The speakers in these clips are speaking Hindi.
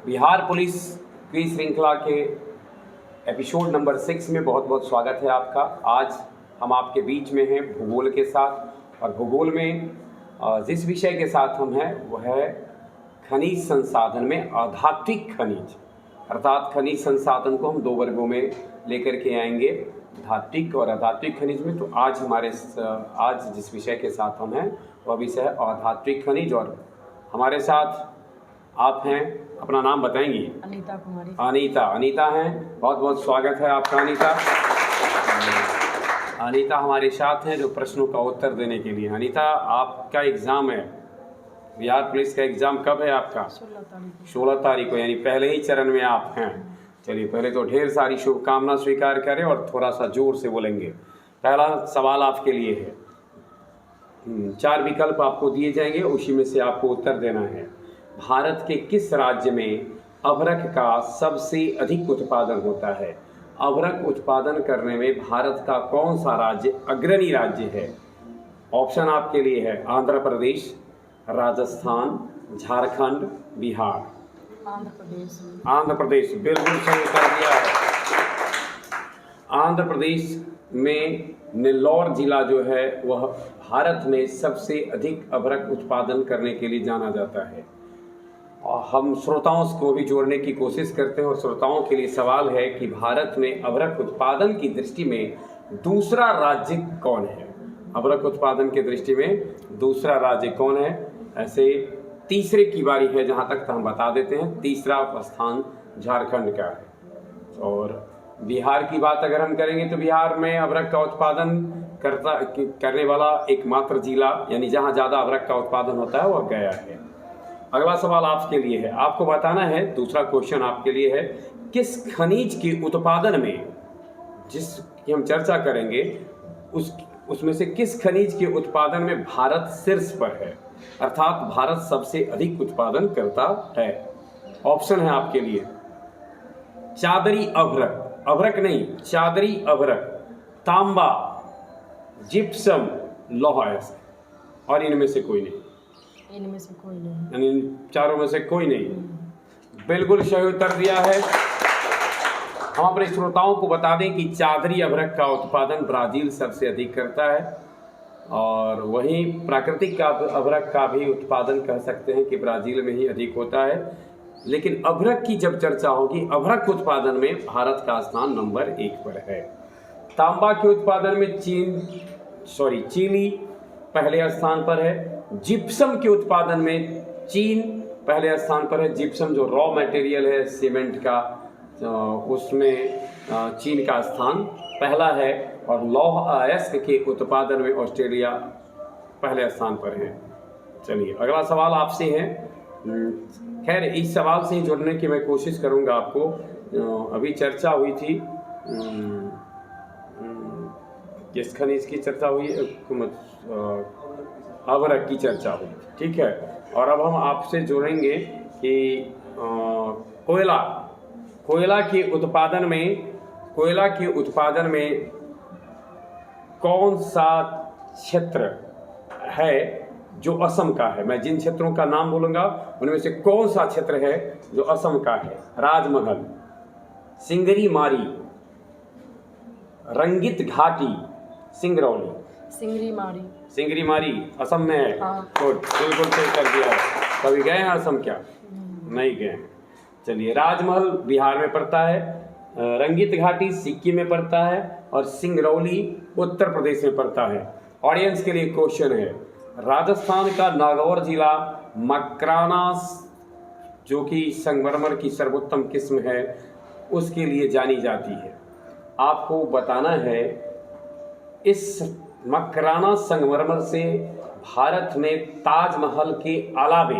बिहार पुलिस की श्रृंखला के एपिसोड नंबर 6 में बहुत बहुत स्वागत है आपका। आज हम आपके बीच में हैं भूगोल के साथ, और भूगोल में जिस विषय के साथ हम हैं वह है खनिज संसाधन में आधात्विक खनिज। अर्थात खनिज संसाधन को हम दो वर्गों में लेकर के आएंगे, धात्विक और अधात्विक खनिज में। तो आज जिस विषय के साथ हम हैं वह विषय है अधात्विक खनिज, और हमारे साथ आप हैं। अपना नाम बताएंगी? अनीता कुमारी। अनीता हैं, बहुत बहुत स्वागत है आपका अनीता। अनीता हमारे साथ हैं जो प्रश्नों का उत्तर देने के लिए। अनीता, आपका एग्ज़ाम है, बिहार पुलिस का एग्ज़ाम कब है आपका? 16 तारीख को, यानी पहले ही चरण में आप हैं। चलिए, पहले तो ढेर सारी शुभकामना स्वीकार करें और थोड़ा सा जोर से बोलेंगे। पहला सवाल आपके लिए है, 4 विकल्प आपको दिए जाएंगे, उसी में से आपको उत्तर देना है। भारत के किस राज्य में अभ्रक का सबसे अधिक उत्पादन होता है? अभ्रक उत्पादन करने में भारत का कौन सा राज्य अग्रणी राज्य है? ऑप्शन आपके लिए है आंध्र प्रदेश, राजस्थान, झारखंड, बिहार। आंध्र प्रदेश बिल्कुल सही कर दिया है। आंध्र प्रदेश में नेल्लौर जिला जो है वह भारत में सबसे अधिक अभ्रक उत्पादन करने के लिए जाना जाता है। और हम श्रोताओं को भी जोड़ने की कोशिश करते हैं, और श्रोताओं के लिए सवाल है कि भारत में अभ्रक उत्पादन की दृष्टि में दूसरा राज्य कौन है? अभ्रक उत्पादन की दृष्टि में दूसरा राज्य कौन है? ऐसे तीसरे की बारी है, जहां तक हम बता देते हैं। तीसरा स्थान झारखंड का है। और बिहार की बात अगर हम करेंगे तो बिहार में अभ्रक का उत्पादन करने वाला एकमात्र जिला, यानी जहां ज़्यादा अभ्रक का उत्पादन होता है वह गया है। अगला सवाल आपके लिए है, आपको बताना है, दूसरा क्वेश्चन आपके लिए है, किस खनिज के उत्पादन में, जिसकी हम चर्चा करेंगे उसमें से किस खनिज के उत्पादन में भारत शीर्ष पर है? अर्थात भारत सबसे अधिक उत्पादन करता है। ऑप्शन है आपके लिए चादरी अभ्रक, अभ्रक नहीं चादरी अभ्रक, तांबा, जिप्सम, लौह अयस्क, और इनमें से कोई नहीं। इनमें से कोई नहीं, यानी चारों में से कोई नहीं। बिल्कुल सही उत्तर दिया है। हम अपने श्रोताओं को बता दें कि चादरी अभ्रक का उत्पादन ब्राजील सबसे अधिक करता है, और वहीं प्राकृतिक अभ्रक का भी उत्पादन कह सकते हैं कि ब्राजील में ही अधिक होता है। लेकिन अभ्रक की जब चर्चा होगी, अभ्रक उत्पादन में भारत का स्थान नंबर 1 पर है। तांबा के उत्पादन में चिली पहले स्थान पर है। जिप्सम के उत्पादन में चीन पहले स्थान पर है। जिप्सम जो रॉ मटेरियल है सीमेंट का, उसमें चीन का स्थान पहला है। और लौह अयस्क के उत्पादन में ऑस्ट्रेलिया पहले स्थान पर है। चलिए, अगला सवाल आपसे है। खैर, इस सवाल से ही जुड़ने की मैं कोशिश करूंगा आपको। अभी चर्चा हुई थी, किस खनिज की चर्चा हुई? अभ्रक की चर्चा हुई, ठीक है। और अब हम आपसे जोड़ेंगे कि कोयला के उत्पादन में कौन सा क्षेत्र है जो असम का है? मैं जिन क्षेत्रों का नाम बोलूँगा उनमें से कौन सा क्षेत्र है जो असम का है? राजमहल, सिंगरी मारी, रंगित घाटी, सिंगरौली। सिंगरी मारी असम में है। हाँ। तो बिल्कुल सही कर दिया है। कभी गए हैं असम क्या? नहीं गए हैं। चलिए, राजमहल बिहार में पड़ता है, रंगित घाटी सिक्किम में पड़ता है, और सिंगरौली उत्तर प्रदेश में पड़ता है। ऑडियंस के लिए क्वेश्चन है, राजस्थान का नागौर जिला मकराना, जो कि संगमरमर की सर्वोत्तम किस्म है, उसके लिए जानी जाती है। आपको बताना है, इस मकराना संगमरमर से भारत में ताजमहल के अलावे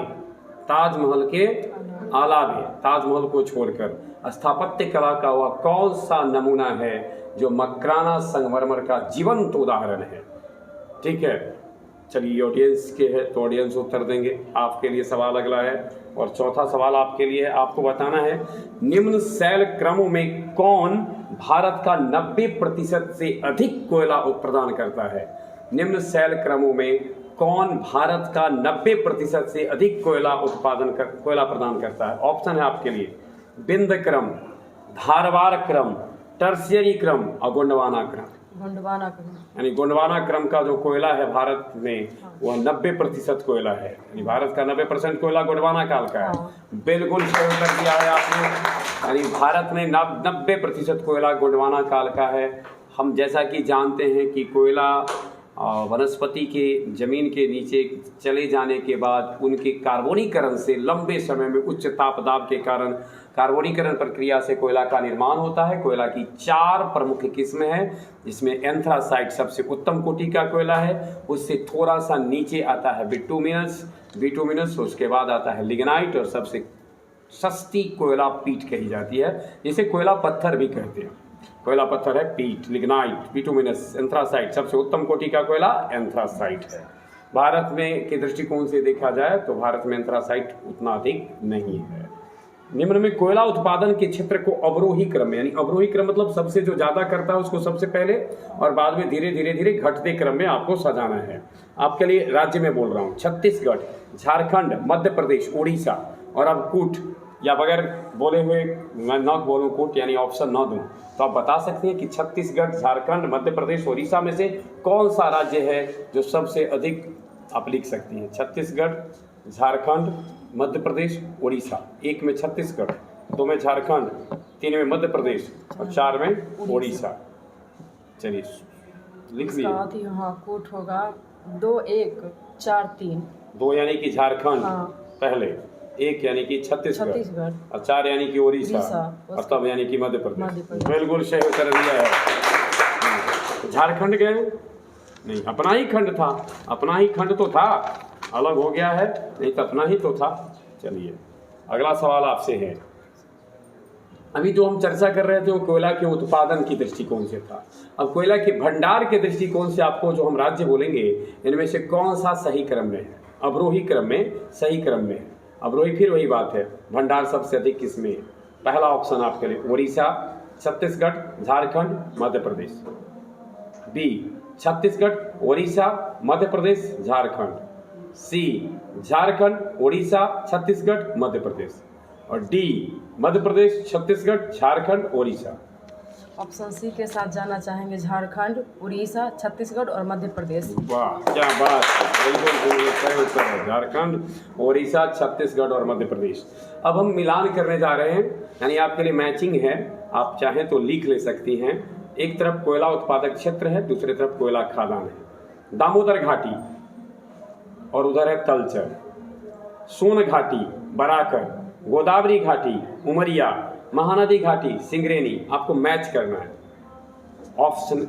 ताजमहल को छोड़कर स्थापत्य कला का वह कौन सा नमूना है जो मकराना संगमरमर का जीवंत उदाहरण है? ठीक है। चलिए, ऑडियंस के है तो ऑडियंस उत्तर देंगे। आपके लिए सवाल अगला है, और चौथा सवाल आपके लिए है। आपको बताना है, निम्न शैल क्रमों में कौन भारत का 90% से अधिक कोयला प्रदान करता है? निम्न शैल क्रमों में कौन भारत का 90% से अधिक कोयला प्रदान करता है? ऑप्शन है आपके लिए बिंद क्रम, धारवाड़ क्रम, टर्शियरी क्रम और गोंडवाना क्रम। गोंडवाना क्रम। यानी गोंडवाना क्रम का जो कोयला है भारत में वह 90% कोयला है, यानी भारत का 90% कोयला गोंडवाना काल का है। बिल्कुल सही उत्तर दिया है आपने, यानी भारत में 90% कोयला गोंडवाना काल का है। हम जैसा कि जानते हैं कि कोयला वनस्पति के जमीन के नीचे चले जाने के बाद उनके कार्बोनीकरण से लंबे समय में उच्च तापदाब के कारण कार्बोनीकरण प्रक्रिया से कोयला का निर्माण होता है। कोयला की 4 प्रमुख किस्में हैं, जिसमें एंथ्रासाइट सबसे उत्तम कोटि का कोयला है, उससे थोड़ा सा नीचे आता है बिटुमिनस, उसके बाद आता है लिग्नाइट और सबसे सस्ती कोयला पीट कही जाती है, जिसे कोयला पत्थर भी कहते हैं। कोयला पत्थर है पीट, लिग्नाइट, बिटुमिनस, एंथ्रासाइट। सबसे उत्तम कोटि का कोयला एंथ्रासाइट है। भारत में के दृष्टिकोण से देखा जाए तो भारत में एंथ्रासाइट उतना अधिक नहीं है। निम्न में कोयला उत्पादन के क्षेत्र को अवरोही क्रम में, यानी अवरोही क्रम मतलब सबसे जो ज्यादा करता है उसको सबसे पहले और बाद में धीरे धीरे घटते क्रम में आपको सजाना है। आपके लिए राज्य में बोल रहा हूँ, छत्तीसगढ़, झारखंड, मध्य प्रदेश, उड़ीसा। और अब कूट या बगैर बोले हुए मैं न बोलूँ कूट यानी ऑप्शन न दूँ तो आप बता सकते हैं कि छत्तीसगढ़, झारखंड, मध्य प्रदेश, उड़ीसा में से कौन सा राज्य है जो सबसे अधिक, आप लिख सकती हैं छत्तीसगढ़, झारखंड, मध्य प्रदेश, उड़ीसा। 1 में छत्तीसगढ़, 2 में झारखंड, 3 में मध्य प्रदेश और 4 में उड़ीसा। चलिए लिख लीजिए। हाँ, कूट होगा 2, 1, 4, 3। 2 यानी कि झारखंड पहले, 1 यानी कि छत्तीसगढ़ और 4 यानी कि उड़ीसा और तब यानी कि मध्य प्रदेश। बिल्कुल सही उत्तर दिया है। झारखंड गए नहीं, अपना ही खंड था, अपना ही खंड तो था, अलग हो गया है, नहीं तो अपना ही तो था। चलिए अगला सवाल आपसे है। अभी जो हम चर्चा कर रहे थे वो कोयला के उत्पादन की दृष्टिकोण से था। अब कोयला के भंडार के दृष्टिकोण से आपको जो हम राज्य बोलेंगे इनमें से कौन सा सही क्रम में है? अवरोही क्रम में, सही क्रम में है। अवरोही फिर वही बात है, भंडार सबसे अधिक किसमें है? पहला ऑप्शन आपके लिए उड़ीसा, छत्तीसगढ़, झारखंड, मध्य प्रदेश। बी छत्तीसगढ़, उड़ीसा, मध्य प्रदेश, झारखंड। सी झारखंड, उड़ीसा, छत्तीसगढ़, मध्य प्रदेश। और D Madhya Pradesh, Chhattisgarh, Jharkhand, Orissa. Option C के साथ जाना चाहेंगे, झारखंड, उड़ीसा, छत्तीसगढ़ और मध्य प्रदेश। वाह क्या बात है, बिल्कुल सही उत्तर है, झारखंड, उड़ीसा, छत्तीसगढ़ और मध्य प्रदेश। अब हम मिलान करने जा रहे हैं, यानी आपके लिए मैचिंग है, आप चाहें तो लिख ले सकती हैं। एक तरफ कोयला उत्पादक क्षेत्र है, दूसरी तरफ कोयला खादान है। दामोदर घाटी और उधर है तलचर, सोन घाटी, बराकर, गोदावरी घाटी, उमरिया, महानदी घाटी, सिंगरेनी। आपको मैच करना है।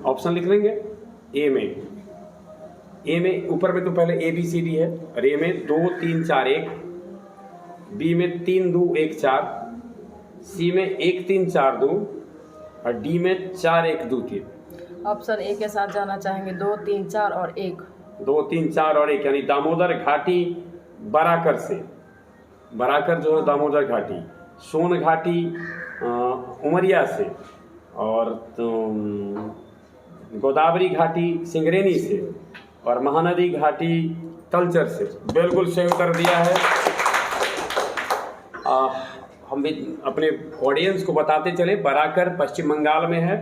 ऑप्शन लिख लेंगे। ए में ऊपर में तो पहले ABCD है, और ए में 2 3 4 1, बी में 3 2 1 4, सी में 1 3 4 2 और डी में 4 1 2 3। ऑप्शन ए के साथ जाना चाहेंगे, 2 3 4 और 1। 2 3 4 और 1 यानी दामोदर घाटी बराकर से, बराकर जो है दामोदर घाटी, सोन घाटी उमरिया से और गोदावरी घाटी सिंगरेनी से और महानदी घाटी तलचर से। बिल्कुल सही उत्तर दिया है। हम भी अपने ऑडियंस को बताते चले, बराकर पश्चिम बंगाल में है,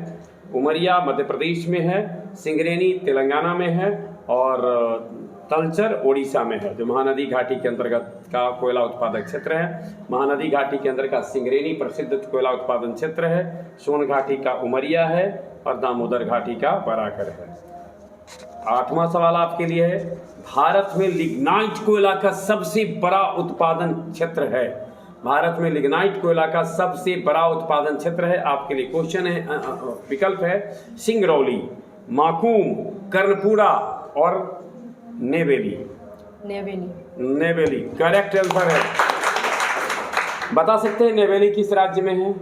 उमरिया मध्य प्रदेश में है, सिंगरेनी तेलंगाना में है और तलचर ओडिशा में है, जो महानदी घाटी के अंतर्गत का कोयला उत्पादक क्षेत्र है। महानदी घाटी के अंतर्गत सिंगरेनी प्रसिद्ध कोयला उत्पादन क्षेत्र है, सोन घाटी का उमरिया है और दामोदर घाटी का बराकर है। 8वां सवाल आपके लिए है, भारत में लिग्नाइट कोयला का सबसे बड़ा उत्पादन क्षेत्र है। भारत में लिग्नाइट कोयला का सबसे बड़ा उत्पादन क्षेत्र है। आपके लिए क्वेश्चन है, विकल्प है सिंगरौली, माकूम, कर्णपुरा और नेवेली। नेवेली करेक्ट आंसर है। बता सकते हैं नेवेली किस राज्य में है?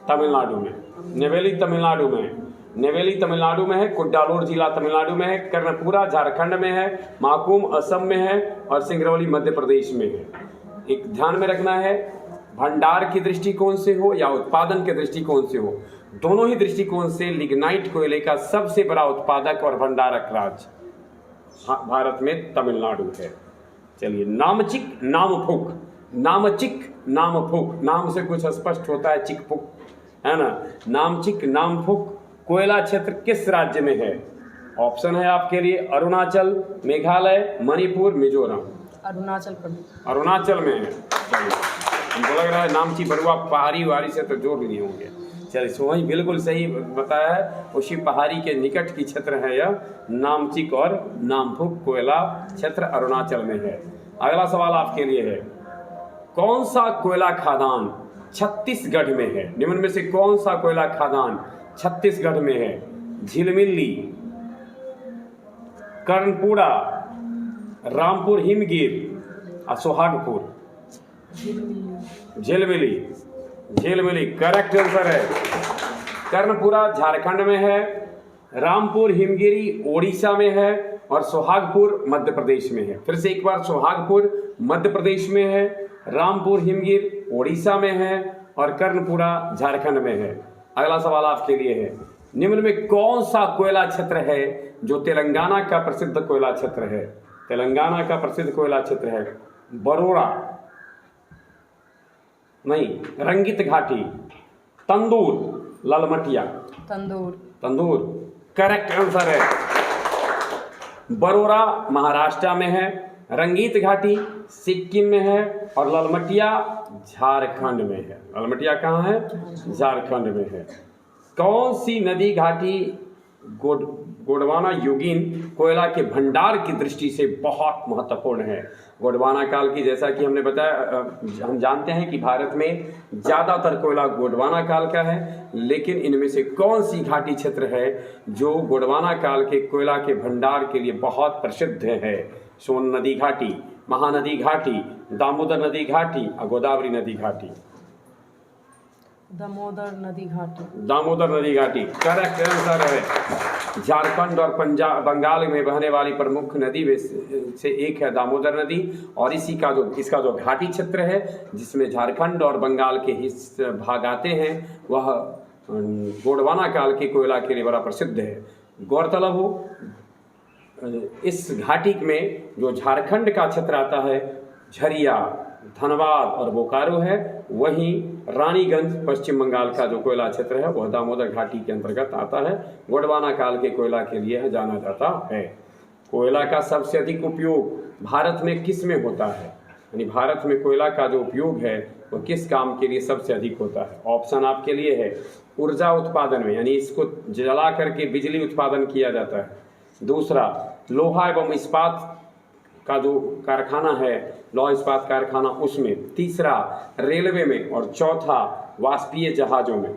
तमिलनाडु में। नेवेली तमिलनाडु में है। नेवेली तमिलनाडु में है, कुड्डालोर जिला तमिलनाडु में है, कर्णपुरा झारखंड में है, माकूम असम में है और सिंगरौली मध्य प्रदेश में है। एक ध्यान में रखना है, भंडार के दृष्टिकोण से हो या उत्पादन के दृष्टिकोण से हो, दोनों ही दृष्टिकोण से लिग्नाइट कोयले का सबसे बड़ा उत्पादक और भंडारक राज्य भारत में तमिलनाडु है। चलिए, नामचिक नामफुक। नामचिक नामफुक, नाम से कुछ स्पष्ट होता है, चिकफुक है ना। नामचिक नामफुक कोयला क्षेत्र किस राज्य में है? ऑप्शन है आपके लिए अरुणाचल, मेघालय, मणिपुर, मिजोरम। अरुणाचल प्रदेश। अरुणाचल में है। हमको लग रहा है नामची बरुआ पहाड़ी वारी से तो जोड़ लिए होंगे। चलिए, सो वही बिल्कुल सही बताया है, उसी पहाड़ी के निकट की क्षेत्र है यह नामचिक और नामफुक कोयला क्षेत्र अरुणाचल में है। अगला सवाल आपके लिए है, कौन सा कोयला खदान छत्तीसगढ़ में है? निम्न में से कौन सा कोयला खदान छत्तीसगढ़ में है? झिलमिली, कर्णपुरा, रामपुर हिमगिर और सोहागपुर। झिलमिली, झिलमिली करेक्ट आंसर है। कर्णपुरा झारखंड में है, रामपुर हिमगिरी ओडिशा में है और सोहागपुर मध्य प्रदेश में है। फिर से एक बार, सोहागपुर मध्य प्रदेश में है, रामपुर हिमगिर ओडिशा में है और कर्णपुरा झारखंड में है। अगला सवाल आपके लिए है, निम्न में कौन सा कोयला क्षेत्र है जो तेलंगाना का प्रसिद्ध कोयला क्षेत्र है? तेलंगाना का प्रसिद्ध कोयला क्षेत्र है बरोड़ा नहीं, रंगित घाटी, तंदूर, ललमटिया। तंदूर। तंदूर करेक्ट आंसर है। बरोड़ा महाराष्ट्र में है, रंगीत घाटी सिक्किम में है और ललमटिया झारखंड में है। ललमटिया कहाँ है? झारखंड में है। कौन सी नदी घाटी गोंडवाना युगीन कोयला के भंडार की दृष्टि से बहुत महत्वपूर्ण है? गोंडवाना काल की, जैसा कि हमने बताया, हम जानते हैं कि भारत में ज़्यादातर कोयला गोंडवाना काल का है, लेकिन इनमें से कौन सी घाटी क्षेत्र है जो गोंडवाना काल के कोयला के भंडार के लिए बहुत प्रसिद्ध है? सोन नदी घाटी, महानदी घाटी, दामोदर नदी घाटी और गोदावरी नदी घाटी। दामोदर नदी घाटी। दामोदर नदी घाटी करेक्ट आंसर है। झारखंड और पंजाब बंगाल में बहने वाली प्रमुख नदी में से एक है दामोदर नदी, और इसका जो घाटी क्षेत्र है जिसमें झारखंड और बंगाल के हिस्से भाग आते हैं, वह गोंडवाना काल के कोयला के लिए बड़ा प्रसिद्ध है। गौरतलब हो, इस घाटी में जो झारखंड का क्षेत्र आता है, झरिया, धनबाद और बोकारो है, वहीं रानीगंज पश्चिम बंगाल का जो कोयला क्षेत्र है वह दामोदर घाटी के अंतर्गत आता है। गोंडवाना काल के कोयला के लिए जाना जाता है। कोयला का सबसे अधिक उपयोग भारत में किस में होता है? यानी भारत में कोयला का जो उपयोग है वह किस काम के लिए सबसे अधिक होता है? ऑप्शन आपके लिए है ऊर्जा उत्पादन में, यानी इसको जला करके बिजली उत्पादन किया जाता है। दूसरा, लोहा एवं इस्पात का जो कारखाना है, लौह इस्पात कारखाना, उसमें। तीसरा, रेलवे में। और चौथा, वाष्पीय जहाजों में।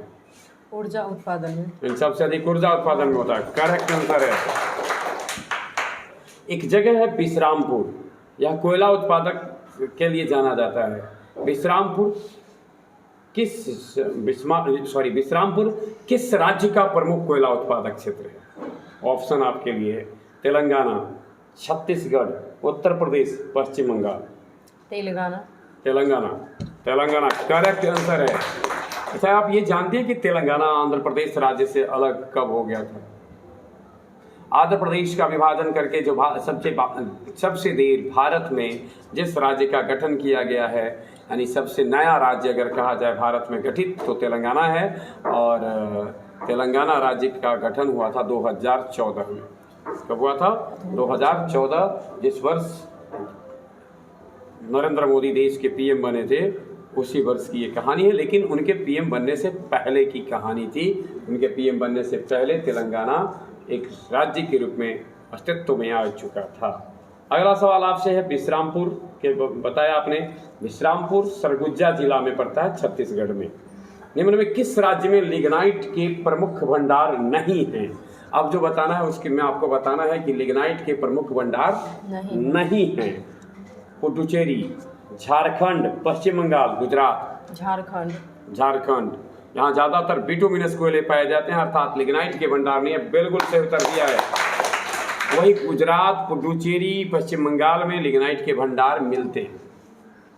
ऊर्जा उत्पादन में। इन सबसे अधिक ऊर्जा उत्पादन में होता है। करेक्ट आंसर है। एक जगह है विश्रामपुर, यह कोयला उत्पादक के लिए जाना जाता है। विश्रामपुर किस राज्य का प्रमुख कोयला उत्पादक क्षेत्र है? ऑप्शन आपके लिए है तेलंगाना, छत्तीसगढ़, उत्तर प्रदेश, पश्चिम बंगाल। तेलंगाना। तेलंगाना, तेलंगाना करेक्ट आंसर है। अच्छा, आप ये जानते हैं कि तेलंगाना आंध्र प्रदेश राज्य से अलग कब हो गया था? आंध्र प्रदेश का विभाजन करके जो सबसे देर भारत में जिस राज्य का गठन किया गया है, यानी सबसे नया राज्य अगर कहा जाए भारत में गठित, तो तेलंगाना है। और तेलंगाना राज्य का गठन हुआ था 2014 में। कब हुआ था? 2014, जिस वर्ष नरेंद्र मोदी देश के पीएम बने थे, उसी वर्ष की ये कहानी है। लेकिन उनके पीएम बनने से पहले की कहानी थी। उनके पीएम बनने से पहले तेलंगाना एक राज्य के रूप में अस्तित्व में आ चुका था। अगला सवाल आपसे है, विश्रामपुर के बताया आपने, विश्रामपुर सरगुजा जिला में पड़ता है, छत्तीसगढ़ में। निम्न में किस राज्य में लिग्नाइट के प्रमुख भंडार नहीं हैं? अब जो बताना है उसकी मैं आपको बताना है कि लिग्नाइट के प्रमुख भंडार नहीं हैं। पुडुचेरी, झारखंड, पश्चिम बंगाल, गुजरात। झारखंड यहाँ ज़्यादातर बिटुमिनस कोयले पाए जाते हैं, अर्थात लिग्नाइट के भंडार नहीं है। बिल्कुल सही उत्तर दिया है। वही गुजरात, पुडुचेरी, पश्चिम बंगाल में लिग्नाइट के भंडार मिलते हैं।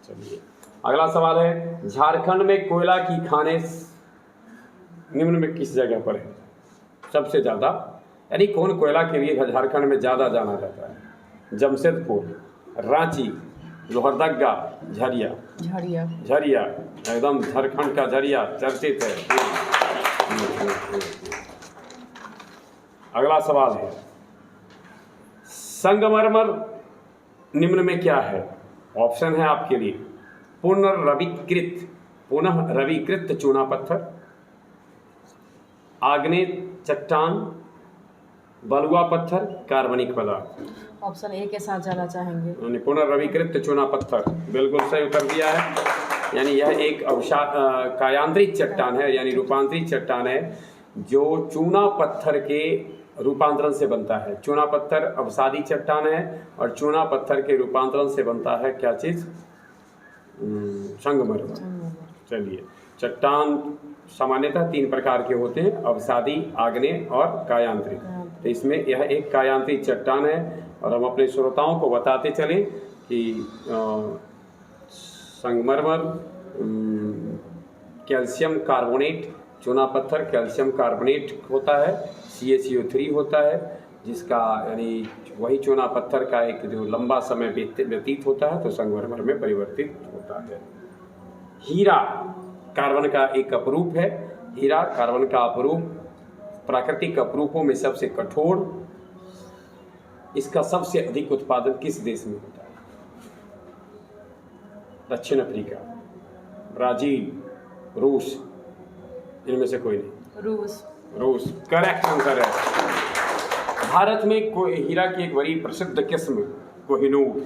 चलिए, अगला सवाल है, झारखंड में कोयला की खानें निम्न में किस जगह पर है सबसे ज़्यादा, यानी कौन कोयला के लिए झारखंड में ज़्यादा जाना जाता है? जमशेदपुर, रांची, लोहरदगा, झरिया। झरिया। झरिया एकदम झारखंड का झरिया चर्चित है। अगला सवाल है, संगमरमर निम्न में क्या है? ऑप्शन है आपके लिए, पुनः रविकृत चूना पत्थर, आग्नेय चट्टान, बलुआ पत्थर, कार्बनिक पदार्थ। ऑप्शन ए के साथ जाना चाहेंगे। पुनर्रविकृत चूना पत्थर, बिल्कुल सही उत्तर दिया है। यानी यह एक कायांतरित चट्टान है, यानी रूपांतरित चट्टान है जो चूना पत्थर के रूपांतरण से बनता है। चूना पत्थर अवसादी चट्टान है और चूना पत्थर के रूपांतरण से बनता है क्या चीज़? संगमरमर। चलिए, चट्टान सामान्यतः 3 प्रकार के होते हैं, अवसादी, आग्नेय और कायांतरित। तो इसमें यह एक कायांतरित चट्टान है और हम अपने श्रोताओं को बताते चलें कि संगमरमर कैल्शियम कार्बोनेट, चूना पत्थर कैल्शियम कार्बोनेट होता है, CaCO3 होता है, जिसका यानी वही चूना पत्थर का एक जो लंबा समय व्यतीत होता है तो संगमरमर में परिवर्तित होता है। हीरा कार्बन का एक अपरूप है। हीरा कार्बन का अपरूप, प्राकृतिक अपरूपों में सबसे कठोर। इसका सबसे अधिक उत्पादन किस देश में होता है? दक्षिण अफ्रीका, ब्राजील, रूस, इनमें से कोई नहीं। रूस करेक्ट आंसर है। भारत में हीरा की एक बड़ी प्रसिद्ध किस्म कोहिनूर,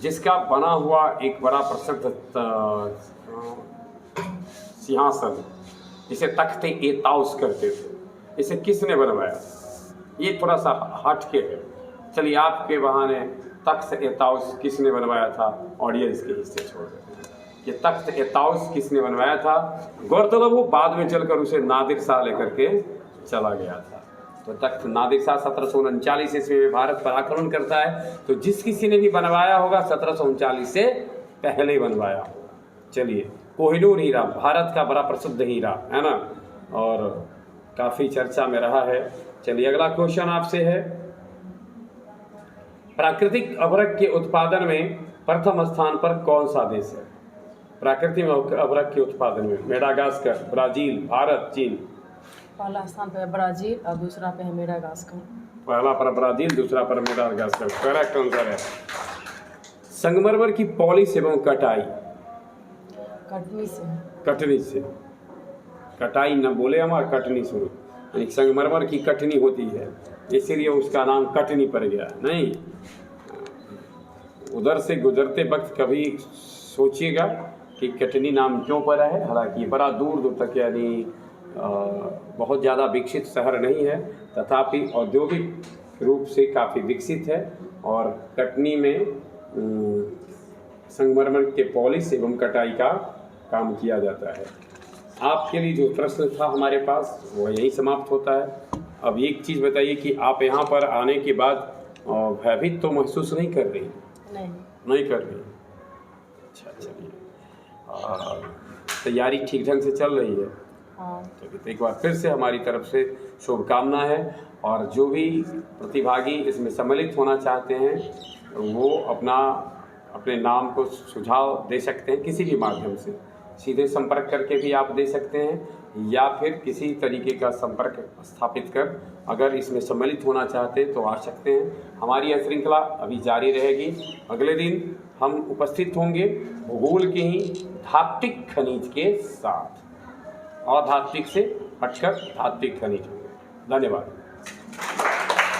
जिसका बना हुआ एक बड़ा प्रसिद्ध सिंहासन, जिसे तख्ते एताउस करते थे, इसे किसने बनवाया? ये थोड़ा सा हट के है। चलिए, आपके बहाने तख्त एताउस किसने बनवाया था ऑडियंस के हिस्से छोड़ देते हैं। ये तख्त एताउस किसने बनवाया था? गौरतलब वो बाद में चलकर उसे नादिर शाह लेकर के चला गया था। तो तख्त नादिर शाह 1739 ईस्वी में भारत पर आक्रमण करता है, तो जिस किसी ने भी बनवाया होगा 1739 से पहले बनवाया होगा। चलिए, कोहिनूर हीरा भारत का बड़ा प्रसिद्ध हीरा है ना, और काफ़ी चर्चा में रहा है। चलिए, अगला क्वेश्चन आपसे है, प्राकृतिक अभ्रक के उत्पादन में प्रथम स्थान पर कौन सा देश है? प्राकृतिक अभ्रक के उत्पादन में मेडागास्कर, ब्राजील, भारत, चीन। पहला स्थान पे है ब्राजील और दूसरा पे है मेडागास्कर। पहला पर ब्राजील, दूसरा पर मेडागास्कर, करेक्ट आंसर है। संगमरमर की पॉलिश एवं कटाई कटनी से कटाई न बोले हमारा, कटनी शुरू, यानी संगमरमर की कटनी होती है, इसीलिए उसका नाम कटनी पड़ गया। नहीं, उधर से गुजरते वक्त कभी सोचिएगा कि कटनी नाम क्यों पड़ा है। हालांकि बड़ा दूर दूर तक यानी बहुत ज़्यादा विकसित शहर नहीं है, तथापि औद्योगिक रूप से काफ़ी विकसित है और कटनी में संगमरमर के पॉलिश एवं कटाई का काम किया जाता है। आपके लिए जो प्रश्न था हमारे पास वो यही समाप्त होता है। अब एक चीज़ बताइए कि आप यहाँ पर आने के बाद भयभीत तो महसूस नहीं कर रही? नहीं कर रही। अच्छा, चलिए, तैयारी ठीक ढंग से चल रही है? चलिए, तो एक बार फिर से हमारी तरफ से शुभकामना है, और जो भी प्रतिभागी इसमें सम्मिलित होना चाहते हैं वो अपने नाम को सुझाव दे सकते हैं किसी भी माध्यम से। सीधे संपर्क करके भी आप दे सकते हैं या फिर किसी तरीके का संपर्क स्थापित कर अगर इसमें सम्मिलित होना चाहते हैं तो आ सकते हैं। हमारी यह श्रृंखला अभी जारी रहेगी। अगले दिन हम उपस्थित होंगे भूगोल के ही धात्विक खनिज के साथ, अधात्विक से हटकर धात्विक खनिज होंगे। धन्यवाद।